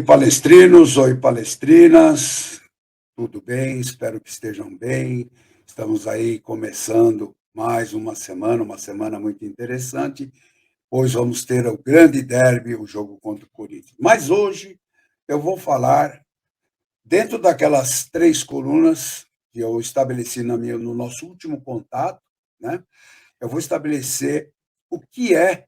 Oi, palestrinos, oi, palestrinas, tudo bem? Espero que estejam bem. Estamos aí começando mais uma semana muito interessante. Hoje vamos ter o grande derby, o jogo contra o Corinthians. Mas hoje eu vou falar, dentro daquelas 3 colunas que eu estabeleci no nosso último contato, né? Eu vou estabelecer o que é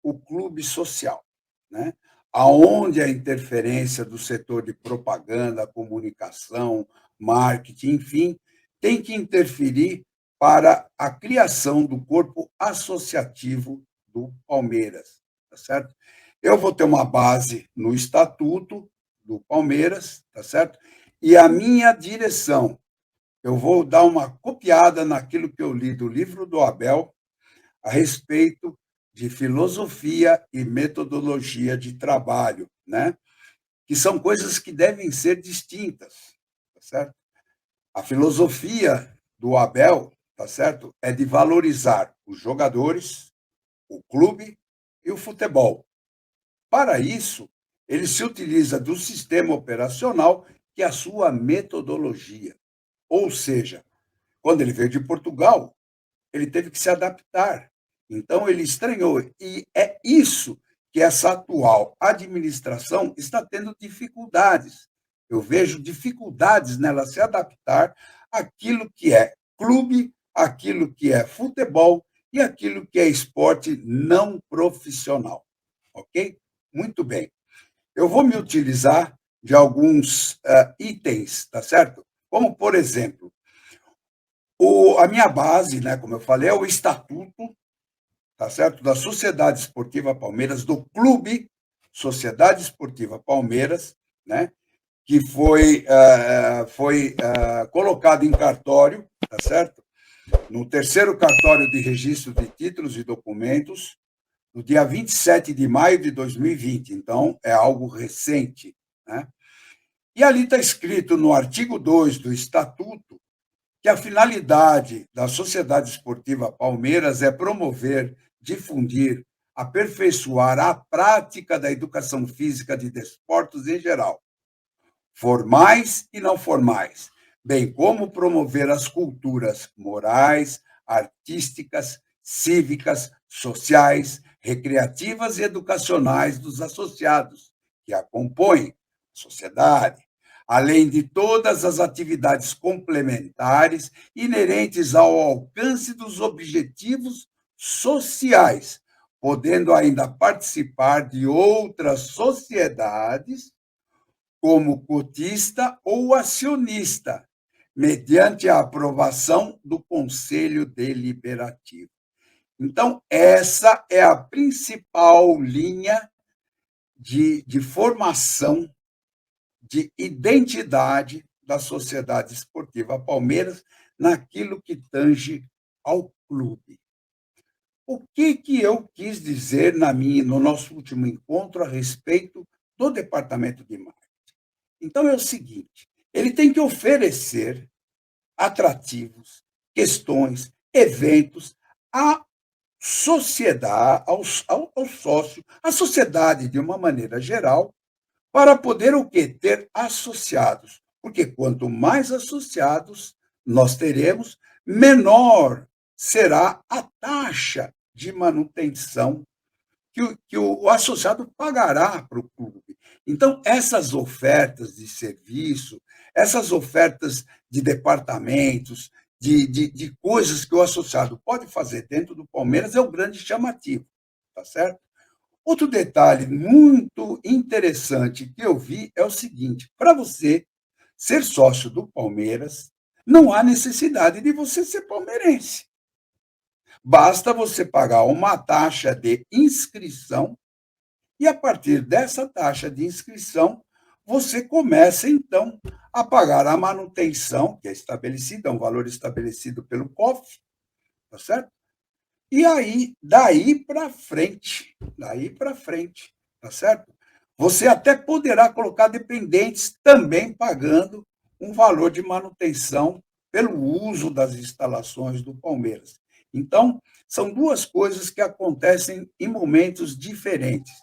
o clube social, né? Aonde a interferência do setor de propaganda, comunicação, marketing, enfim, tem que interferir para a criação do corpo associativo do Palmeiras, tá certo? Eu vou ter uma base no estatuto do Palmeiras, tá certo? E a minha direção, eu vou dar uma copiada naquilo que eu li do livro do Abel, a respeito de filosofia e metodologia de trabalho, né? Que são coisas que devem ser distintas, tá certo? A filosofia do Abel, tá certo? É de valorizar os jogadores, o clube e o futebol. Para isso, ele se utiliza do sistema operacional que é a sua metodologia. Ou seja, quando ele veio de Portugal, ele teve que se adaptar. Então, ele estranhou. E é isso que essa atual administração está tendo dificuldades. Eu vejo dificuldades nela se adaptar àquilo que é clube, àquilo que é futebol e àquilo que é esporte não profissional. Ok? Muito bem. Eu vou me utilizar de alguns itens, tá certo? Como, por exemplo, a minha base, né, como eu falei, é o estatuto, tá certo? Da Sociedade Esportiva Palmeiras, do Clube Sociedade Esportiva Palmeiras, né? Que foi colocado em cartório, tá certo? No terceiro cartório de registro de títulos e documentos, no dia 27 de maio de 2020. Então, é algo recente, né? E ali está escrito no artigo 2 do Estatuto que a finalidade da Sociedade Esportiva Palmeiras é promover, difundir, aperfeiçoar a prática da educação física de desportos em geral, formais e não formais, bem como promover as culturas morais, artísticas, cívicas, sociais, recreativas e educacionais dos associados que a compõem a sociedade, além de todas as atividades complementares inerentes ao alcance dos objetivos sociais, podendo ainda participar de outras sociedades como cotista ou acionista, mediante a aprovação do Conselho Deliberativo. Então, essa é a principal linha de formação, de identidade da Sociedade Esportiva Palmeiras naquilo que tange ao clube. O que eu quis dizer no nosso último encontro a respeito do departamento de marketing? Então é o seguinte, ele tem que oferecer atrativos, questões, eventos à sociedade, ao sócio, à sociedade de uma maneira geral, para poder o quê? Ter associados. Porque quanto mais associados nós teremos, menor será a taxa de manutenção que o associado pagará para o clube. Então, essas ofertas de serviço, essas ofertas de departamentos, de coisas que o associado pode fazer dentro do Palmeiras é o grande chamativo, tá certo? Outro detalhe muito interessante que eu vi é o seguinte: para você ser sócio do Palmeiras, não há necessidade de você ser palmeirense. Basta você pagar uma taxa de inscrição e, a partir dessa taxa de inscrição, você começa, então, a pagar a manutenção, que é estabelecida, é um valor estabelecido pelo COF, tá certo? E aí, daí para frente, tá certo? Você até poderá colocar dependentes também pagando um valor de manutenção pelo uso das instalações do Palmeiras. Então, são duas coisas que acontecem em momentos diferentes.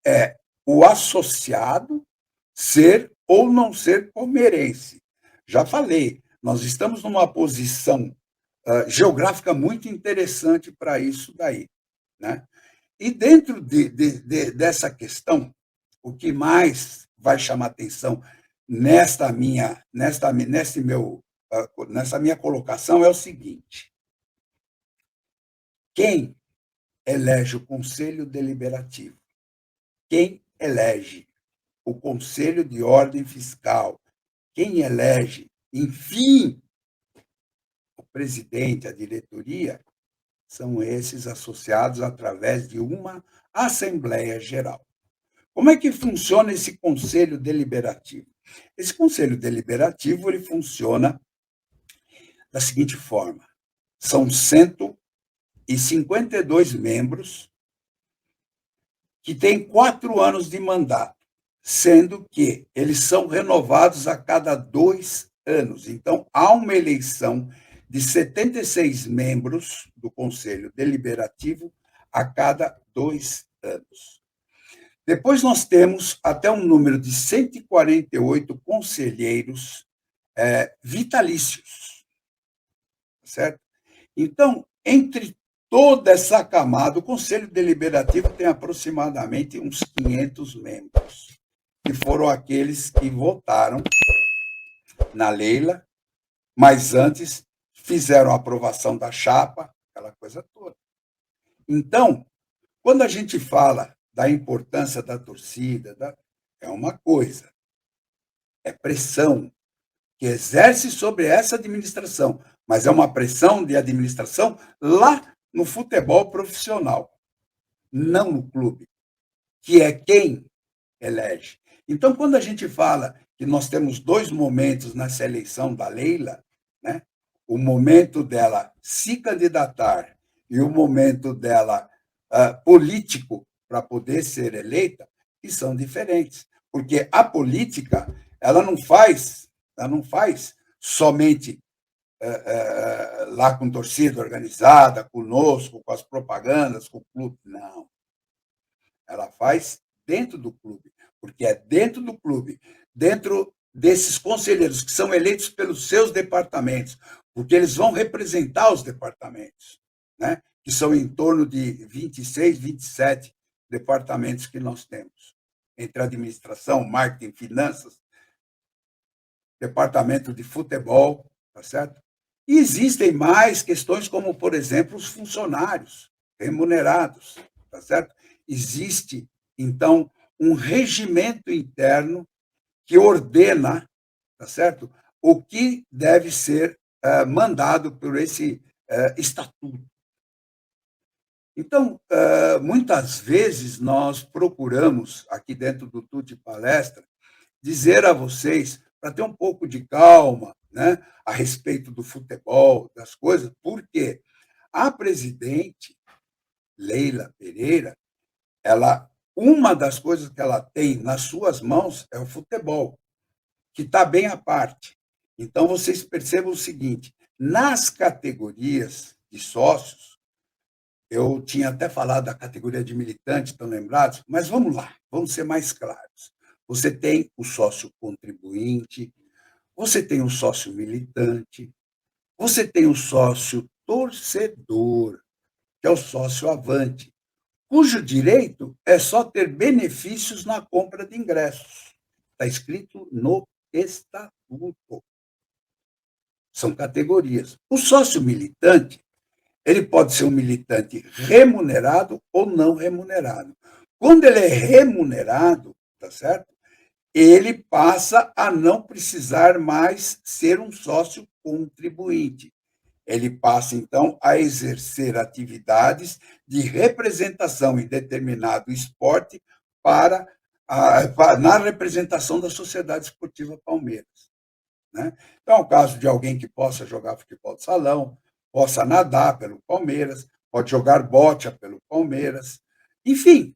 É, o associado ser ou não ser palmeirense. Já falei, nós estamos numa posição geográfica muito interessante para isso daí, né? E dentro dessa questão, o que mais vai chamar atenção nessa minha colocação é o seguinte: quem elege o Conselho Deliberativo? Quem elege o Conselho de Ordem Fiscal? Quem elege, enfim, o presidente, a diretoria, são esses associados através de uma Assembleia Geral. Como é que funciona esse Conselho Deliberativo? Esse Conselho Deliberativo ele funciona da seguinte forma: são 152 membros que têm 4 anos de mandato, sendo que eles são renovados a cada 2 anos. Então, há uma eleição de 76 membros do Conselho Deliberativo a cada 2 anos. Depois nós temos até um número de 148 conselheiros vitalícios, certo? Então, entre toda essa camada, o Conselho Deliberativo tem aproximadamente uns 500 membros, que foram aqueles que votaram na Leila, mas antes fizeram a aprovação da chapa, aquela coisa toda. Então, quando a gente fala da importância da torcida, é uma coisa, é pressão que exerce sobre essa administração, mas é uma pressão de administração lá no futebol profissional, não no clube, que é quem elege. Então, quando a gente fala que nós temos 2 momentos nessa eleição da Leila, né? O momento dela se candidatar e o momento dela político para poder ser eleita, que são diferentes. Porque a política, ela não faz somente lá com torcida organizada, conosco, com as propagandas, com o clube. Não. Ela faz dentro do clube, porque é dentro do clube, dentro desses conselheiros que são eleitos pelos seus departamentos, porque eles vão representar os departamentos, né? Que são em torno de 26, 27 departamentos que nós temos, entre administração, marketing, finanças, departamento de futebol, tá certo? E existem mais questões como, por exemplo, os funcionários remunerados, tá certo? Existe, então, um regimento interno que ordena, tá certo? O que deve ser mandado por esse estatuto. Então, muitas vezes nós procuramos, aqui dentro do Tuti Palestra, dizer a vocês para ter um pouco de calma, né, a respeito do futebol, das coisas, porque a presidente Leila Pereira, uma das coisas que ela tem nas suas mãos é o futebol, que está bem à parte. Então, vocês percebam o seguinte: nas categorias de sócios, eu tinha até falado da categoria de militante, estão lembrados? Mas vamos lá, vamos ser mais claros. Você tem o sócio contribuinte, você tem o sócio militante, você tem o sócio torcedor, que é o sócio avante, cujo direito é só ter benefícios na compra de ingressos. Está escrito no estatuto. São categorias. O sócio militante, ele pode ser um militante remunerado ou não remunerado. Quando ele é remunerado, tá certo? Ele passa a não precisar mais ser um sócio contribuinte. Ele passa, então, a exercer atividades de representação em determinado esporte na representação da Sociedade Esportiva Palmeiras. Né? Então, é o caso de alguém que possa jogar futebol de salão, possa nadar pelo Palmeiras, pode jogar bocha pelo Palmeiras, enfim,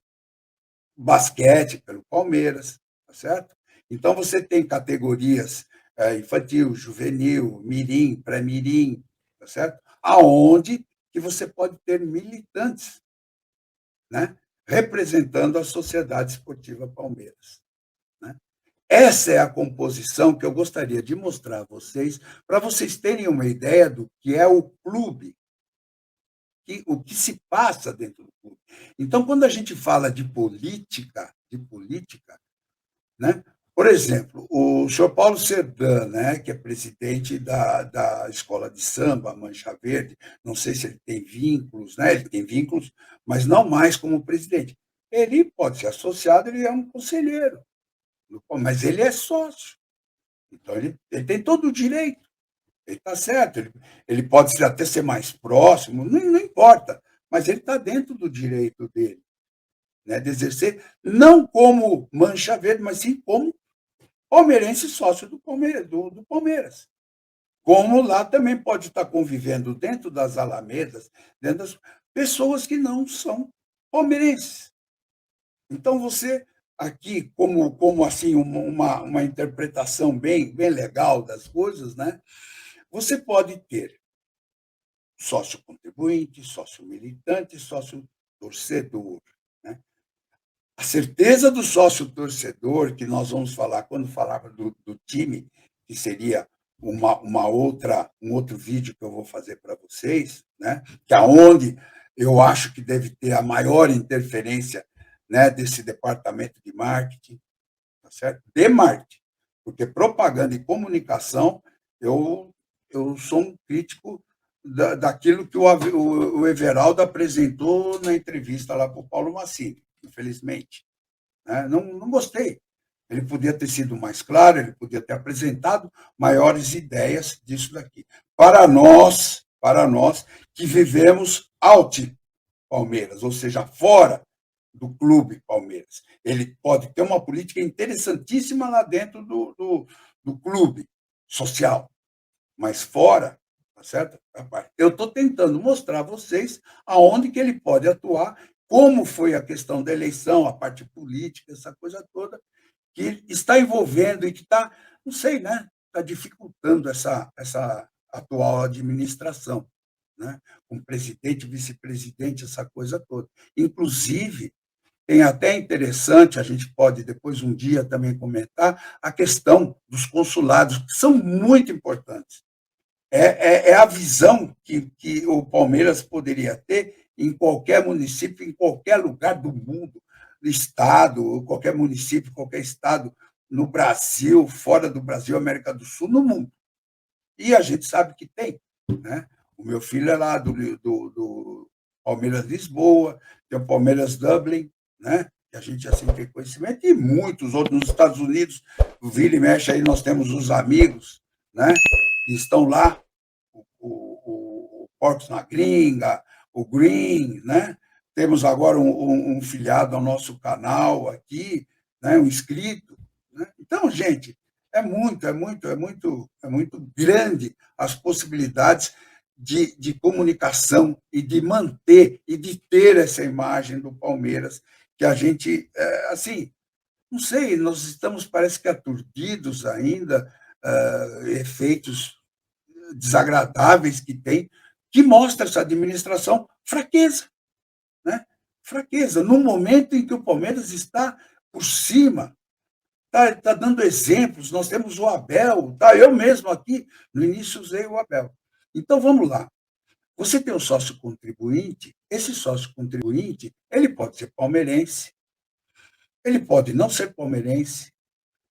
basquete pelo Palmeiras, tá certo? Então, você tem categorias infantil, juvenil, mirim, pré-mirim, tá certo? Aonde que você pode ter militantes, né? representando a Sociedade Esportiva Palmeiras, né? Essa é a composição que eu gostaria de mostrar a vocês, para vocês terem uma ideia do que é o clube, o que se passa dentro do clube. Então, quando a gente fala de política, né? Por exemplo, o senhor Paulo Serdã, né, que é presidente da Escola de Samba, Mancha Verde, não sei se ele tem vínculos, né? Ele tem vínculos, mas não mais como presidente. Ele pode ser associado, ele é um conselheiro, mas ele é sócio. Então, ele tem todo o direito, ele está certo, ele pode até ser mais próximo, não importa, mas ele está dentro do direito dele, né, de exercer, não como Mancha Verde, mas sim como palmeirense sócio do Palmeiras. Como lá também pode estar convivendo dentro das alamedas, dentro das pessoas que não são palmeirenses. Então, você aqui, como assim, uma interpretação bem legal das coisas, né? Você pode ter sócio contribuinte, sócio militante, sócio torcedor, né? A certeza do sócio torcedor, que nós vamos falar quando falar do time, que seria um outro vídeo que eu vou fazer para vocês, né? Que é onde eu acho que deve ter a maior interferência, né, desse departamento de marketing, tá certo? De marketing, porque propaganda e comunicação, eu sou um crítico daquilo que o Everaldo apresentou na entrevista lá para o Paulo Massini, infelizmente, né? Não gostei. Ele podia ter sido mais claro, ele podia ter apresentado maiores ideias disso daqui. Para nós que vivemos out Palmeiras, ou seja, fora do clube Palmeiras. Ele pode ter uma política interessantíssima lá dentro do clube social, mas fora, tá certo? Eu estou tentando mostrar a vocês aonde que ele pode atuar, como foi a questão da eleição, a parte política, essa coisa toda, que está envolvendo e que está, não sei, né? Está dificultando essa atual administração, né? Com presidente, vice-presidente, essa coisa toda. Inclusive, tem até interessante, a gente pode depois um dia também comentar, a questão dos consulados, que são muito importantes. É a visão que o Palmeiras poderia ter em qualquer município, em qualquer lugar do mundo, estado, qualquer município, qualquer estado, no Brasil, fora do Brasil, América do Sul, no mundo. E a gente sabe que tem, né? O meu filho é lá do Palmeiras Lisboa, tem o Palmeiras Dublin, né? Que a gente assim tem conhecimento, e muitos outros nos Estados Unidos, vira e mexe aí, nós temos os amigos, né? Que estão lá, o Porcos na Gringa, o Green, né? Temos agora um filiado ao nosso canal aqui, né? Um inscrito, né? Então, gente, é muito grande as possibilidades de comunicação e de manter e de ter essa imagem do Palmeiras que a gente, assim, não sei, nós estamos, parece que aturdidos ainda, efeitos desagradáveis que tem, que mostra essa administração fraqueza, né? Fraqueza, no momento em que o Palmeiras está por cima, está dando exemplos, nós temos o Abel, tá? Eu mesmo aqui, no início, usei o Abel. Então, vamos lá. Você tem um sócio contribuinte, esse sócio contribuinte, ele pode ser palmeirense, ele pode não ser palmeirense,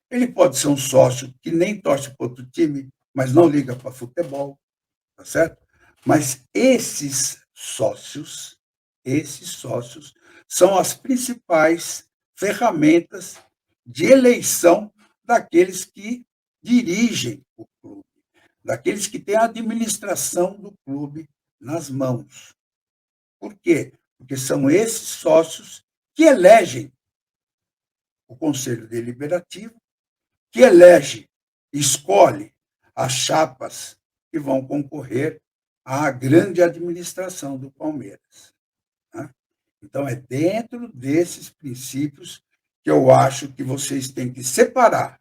ele pode ser um sócio que nem torce para outro time, mas não liga para futebol, tá certo? Mas esses sócios são as principais ferramentas de eleição daqueles que dirigem o clube, daqueles que têm a administração do clube nas mãos. Por quê? Porque são esses sócios que elegem o Conselho Deliberativo, que elege, escolhe as chapas que vão concorrer à grande administração do Palmeiras, né? Então, é dentro desses princípios que eu acho que vocês têm que separar.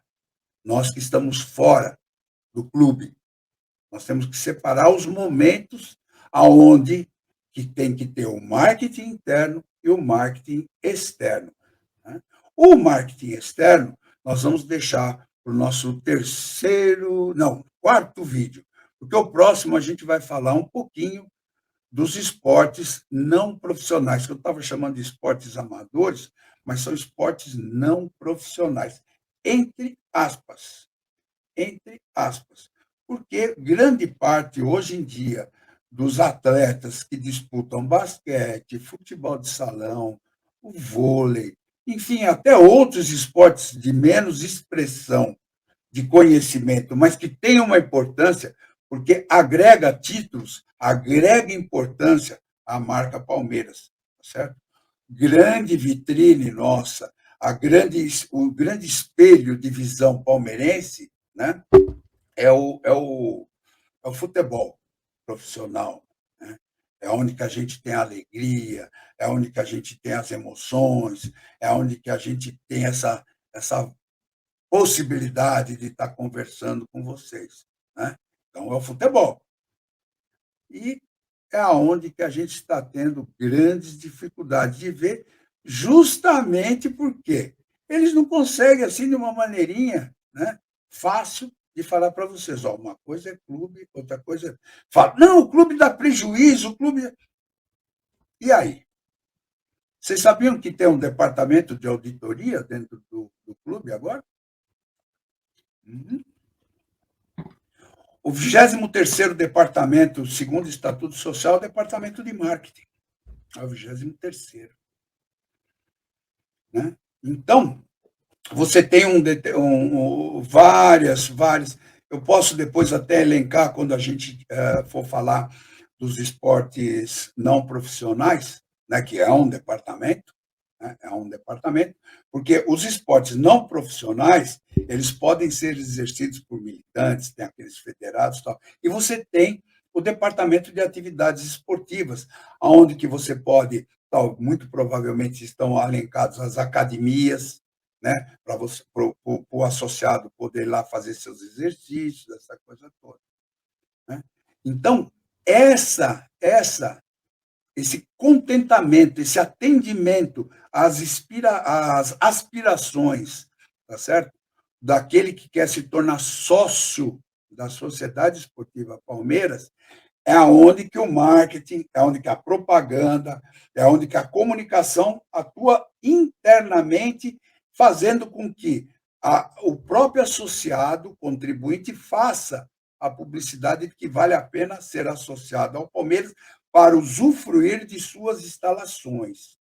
Nós que estamos fora do clube, nós temos que separar os momentos aonde que tem que ter o marketing interno e o marketing externo, né? O marketing externo, nós vamos deixar para o nosso terceiro, não, quarto vídeo, porque o próximo a gente vai falar um pouquinho dos esportes não profissionais, que eu estava chamando de esportes amadores, mas são esportes não profissionais, entre aspas, entre aspas, porque grande parte, hoje em dia, dos atletas que disputam basquete, futebol de salão, o vôlei, enfim, até outros esportes de menos expressão de conhecimento, mas que têm uma importância, porque agrega títulos, agrega importância à marca Palmeiras, tá certo? Grande vitrine nossa, o grande espelho de visão palmeirense, né, é o futebol profissional, né? É onde que a gente tem a alegria, é onde que a gente tem as emoções, é onde que a gente tem essa possibilidade de estar conversando com vocês, né? Então, é o futebol. E é aonde que a gente está tendo grandes dificuldades de ver, justamente porque eles não conseguem, assim, de uma maneirinha, né, fácil de falar para vocês, ó, uma coisa é clube, outra coisa é... Fala, não, o clube dá prejuízo, o clube... E aí? Vocês sabiam que tem um departamento de auditoria dentro do clube agora? Uhum. O 23º departamento, segundo o Estatuto Social, é o departamento de marketing. É o 23º. Né? Então, você tem várias. Eu posso depois até elencar, quando a gente for falar dos esportes não profissionais, né, que é um departamento, né, porque os esportes não profissionais, eles podem ser exercidos por militantes, tem aqueles federados e tal, e você tem o departamento de atividades esportivas, onde que você pode, tal, muito provavelmente estão alencados as academias, né, para o associado poder ir lá fazer seus exercícios, essa coisa toda. Né? Então, esse contentamento, esse atendimento às aspirações, tá certo? Daquele que quer se tornar sócio da Sociedade Esportiva Palmeiras, é onde que o marketing, é onde que a propaganda, é onde que a comunicação atua internamente, fazendo com que o próprio associado, contribuinte, faça a publicidade de que vale a pena ser associado ao Palmeiras para usufruir de suas instalações,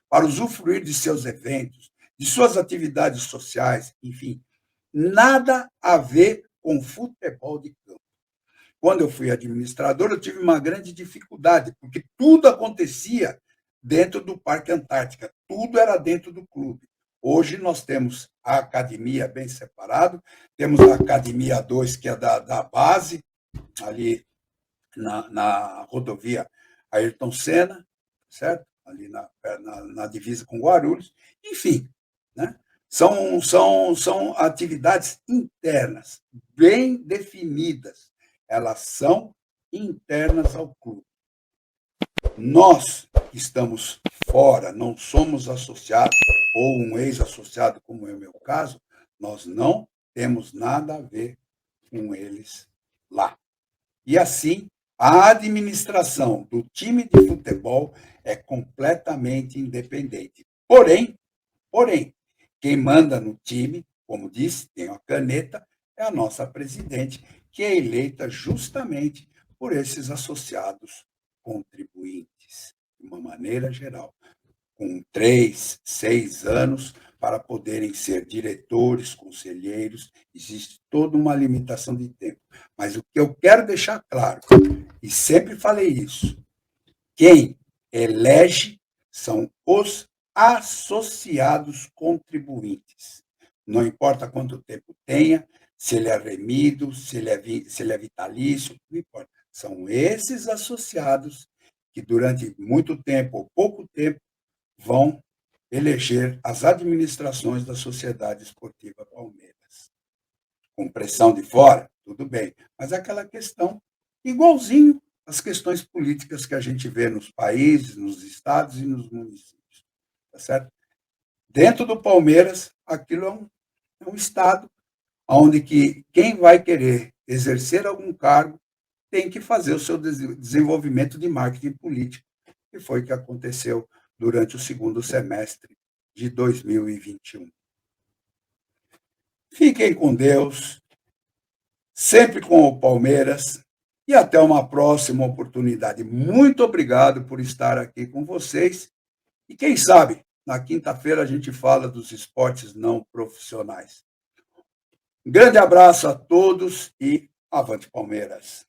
para usufruir de seus eventos, de suas atividades sociais, enfim, nada a ver com futebol de campo. Quando eu fui administrador, eu tive uma grande dificuldade, porque tudo acontecia dentro do Parque Antártica, tudo era dentro do clube. Hoje nós temos a academia bem separado, temos a academia 2, que é da base, ali na rodovia Ayrton Senna, certo? Ali na divisa com Guarulhos, enfim, né? São atividades internas, bem definidas. Elas são internas ao clube. Nós que estamos fora, não somos associados, ou um ex-associado, como é o meu caso, nós não temos nada a ver com eles lá. E assim, a administração do time de futebol é completamente independente. Porém, quem manda no time, como disse, tem a caneta, é a nossa presidente, que é eleita justamente por esses associados contribuintes, de uma maneira geral, com 3, 6 anos para poderem ser diretores, conselheiros, existe toda uma limitação de tempo. Mas o que eu quero deixar claro, e sempre falei isso, quem elege são os associados contribuintes. Não importa quanto tempo tenha, se ele é remido, se ele é vitalício, não importa. São esses associados que durante muito tempo ou pouco tempo vão eleger as administrações da Sociedade Esportiva Palmeiras. Com pressão de fora, tudo bem, mas aquela questão, igualzinho às questões políticas que a gente vê nos países, nos estados e nos municípios. tá certo? Dentro do Palmeiras, aquilo é um estado onde que quem vai querer exercer algum cargo tem que fazer o seu desenvolvimento de marketing político, que foi o que aconteceu durante o segundo semestre de 2021. Fiquem com Deus, sempre com o Palmeiras, e até uma próxima oportunidade. Muito obrigado por estar aqui com vocês. E quem sabe, na quinta-feira a gente fala dos esportes não profissionais. Um grande abraço a todos e avante Palmeiras!